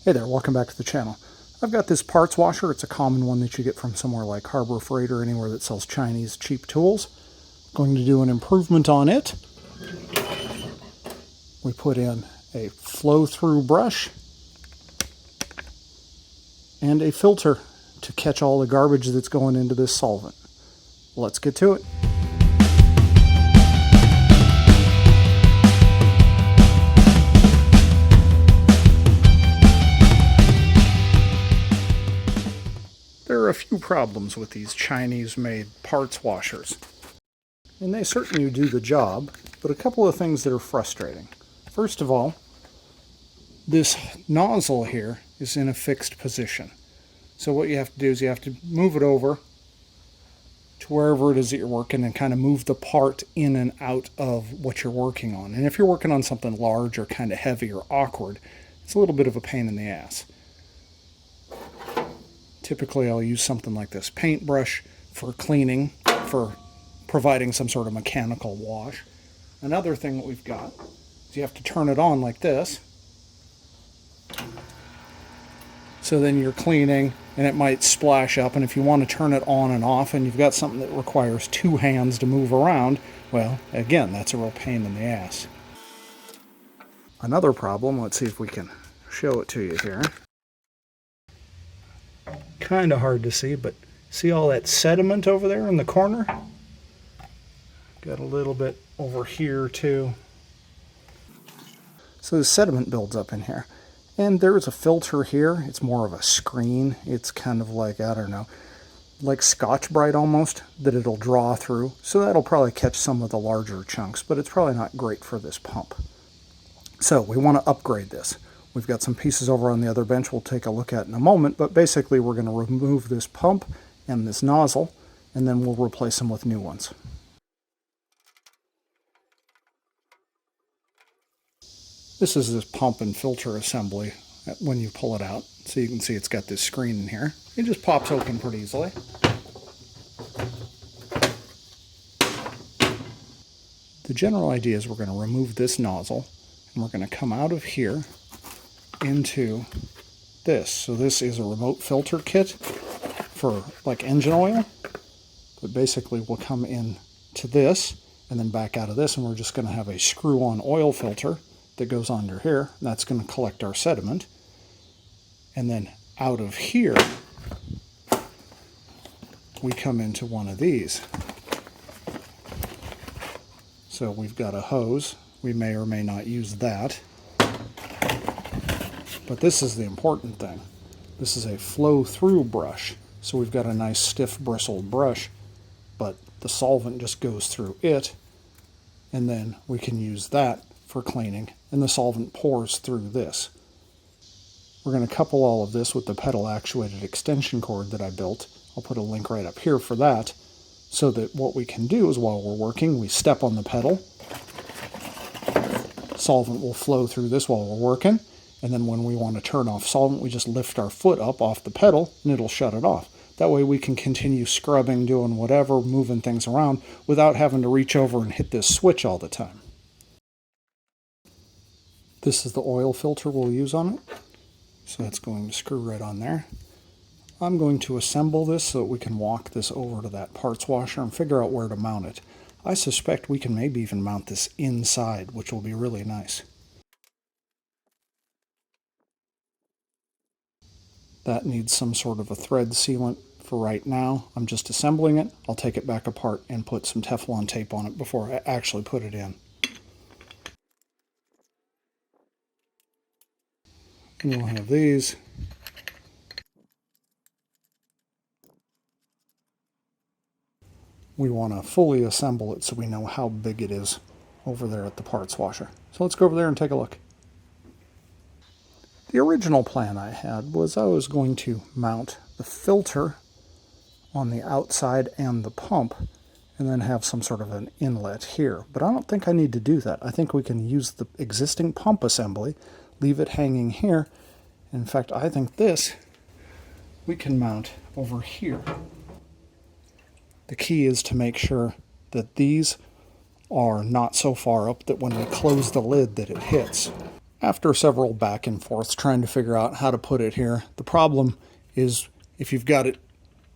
Hey there, welcome back to the channel. I've got this parts washer. It's a common one that you get from somewhere like Harbor Freight or anywhere that sells Chinese cheap tools. Going to do an improvement on it. We put in a flow-through brush and a filter to catch all the garbage that's going into this solvent. Let's get to it. There are a few problems with these Chinese-made parts washers, and they certainly do the job, but a couple of things that are frustrating. First of all, this nozzle here is in a fixed position. So what you have to do is you have to move it over to wherever it is that you're working and kind of move the part in and out of what you're working on. And if you're working on something large or kind of heavy or awkward, it's a little bit of a pain in the ass. Typically I'll use something like this paintbrush for cleaning, for providing some sort of mechanical wash. Another thing that we've got is you have to turn it on like this. So then you're cleaning and it might splash up, and if you want to turn it on and off and you've got something that requires two hands to move around, well, again, that's a real pain in the ass. Another problem, let's see if we can show it to you here. Kind of hard to see, but see all that sediment over there in the corner? Got a little bit over here too. So the sediment builds up in here. And there's a filter here. It's more of a screen. It's kind of like, I don't know, like Scotch-Brite almost, that it'll draw through. So that'll probably catch some of the larger chunks, but it's probably not great for this pump. So we want to upgrade this. We've got some pieces over on the other bench we'll take a look at in a moment, but basically we're going to remove this pump and this nozzle, and then we'll replace them with new ones. This is this pump and filter assembly when you pull it out. So you can see it's got this screen in here. It just pops open pretty easily. The general idea is we're going to remove this nozzle, and we're going to come out of here into this. So this is a remote filter kit for like engine oil, but basically we'll come in to this and then back out of this, and we're just going to have a screw-on oil filter that goes under here, and that's going to collect our sediment. And then out of here we come into one of these. So we've got a hose. We may or may not use that. But this is the important thing. This is a flow-through brush. So we've got a nice stiff bristled brush, but the solvent just goes through it, and then we can use that for cleaning, and the solvent pours through this. We're going to couple all of this with the pedal actuated extension cord that I built. I'll put a link right up here for that, so that what we can do is while we're working, we step on the pedal. Solvent will flow through this while we're working. And then when we want to turn off solvent, we just lift our foot up off the pedal and it'll shut it off. That way we can continue scrubbing, doing whatever, moving things around without having to reach over and hit this switch all the time. This is the oil filter we'll use on it. So that's going to screw right on there. I'm going to assemble this so that we can walk this over to that parts washer and figure out where to mount it. I suspect we can maybe even mount this inside, which will be really nice. That needs some sort of a thread sealant for right now. I'm just assembling it. I'll take it back apart and put some Teflon tape on it before I actually put it in. And we'll have these. We want to fully assemble it so we know how big it is over there at the parts washer. So let's go over there and take a look. The original plan I had was I was going to mount the filter on the outside and the pump and then have some sort of an inlet here. But I don't think I need to do that. I think we can use the existing pump assembly, leave it hanging here. In fact, I think this we can mount over here. The key is to make sure that these are not so far up that when we close the lid that it hits. After several back and forths trying to figure out how to put it here, the problem is if you've got it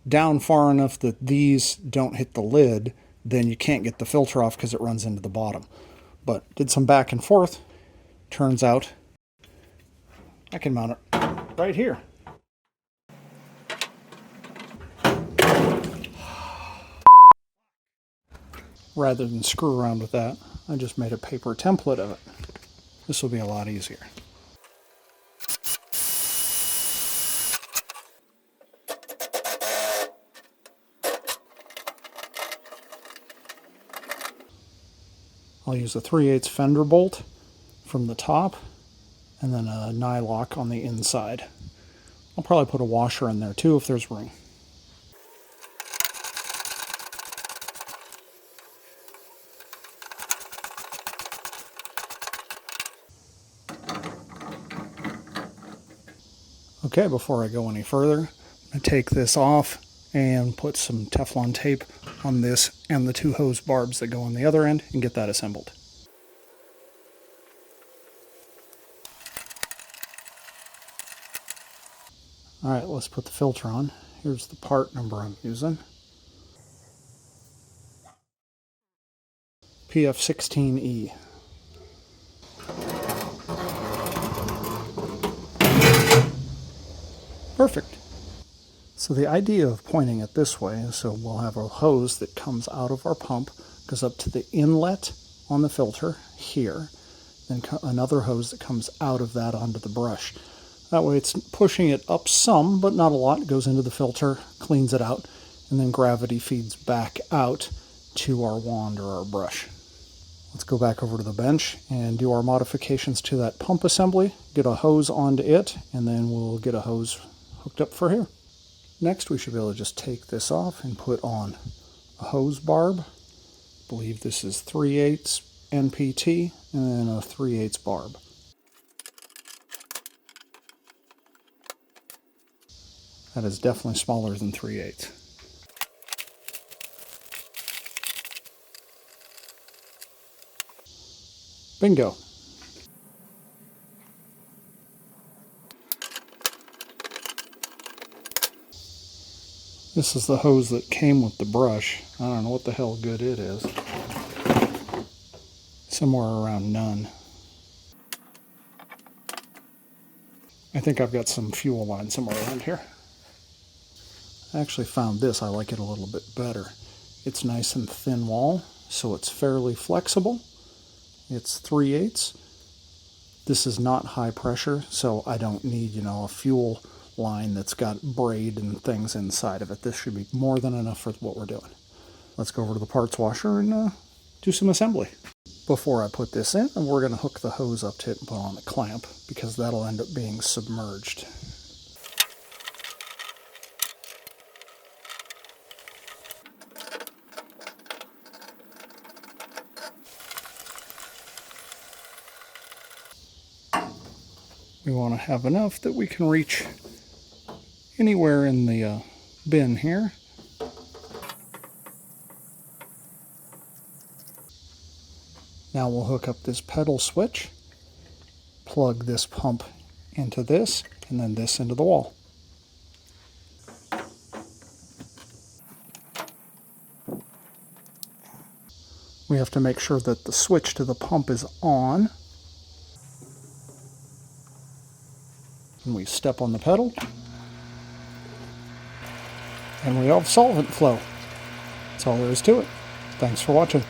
down far enough that these don't hit the lid, then you can't get the filter off because it runs into the bottom. But did some back and forth. Turns out I can mount it right here. Rather than screw around with that, I just made a paper template of it. This will be a lot easier. I'll use a 3/8 fender bolt from the top and then a nylock on the inside. I'll probably put a washer in there too if there's room. Okay, before I go any further, I'm going to take this off and put some Teflon tape on this and the 2 hose barbs that go on the other end and get that assembled. Alright, let's put the filter on. Here's the part number I'm using. PF16E. Perfect. So the idea of pointing it this way is so we'll have a hose that comes out of our pump, goes up to the inlet on the filter here, then another hose that comes out of that onto the brush. That way it's pushing it up some, but not a lot. It goes into the filter, cleans it out, and then gravity feeds back out to our wand or our brush. Let's go back over to the bench and do our modifications to that pump assembly, get a hose onto it, and then we'll get a hose hooked up for here. Next, we should be able to just take this off and put on a hose barb. I believe this is 3/8 NPT and then a 3/8 barb. That is definitely smaller than 3/8. Bingo. This is the hose that came with the brush. I don't know what the hell good it is. Somewhere around none. I think I've got some fuel line somewhere around here. I actually found this. I like it a little bit better. It's nice and thin wall, so it's fairly flexible. It's 3/8. This is not high pressure, so I don't need, a fuel line that's got braid and things inside of it. This should be more than enough for what we're doing. Let's go over to the parts washer and do some assembly. Before I put this in, we're going to hook the hose up to it and put on a clamp because that'll end up being submerged. We want to have enough that we can reach anywhere in the bin here. Now we'll hook up this pedal switch, plug this pump into this, and then this into the wall. We have to make sure that the switch to the pump is on. And we step on the pedal, and we have solvent flow. That's all there is to it. Thanks for watching.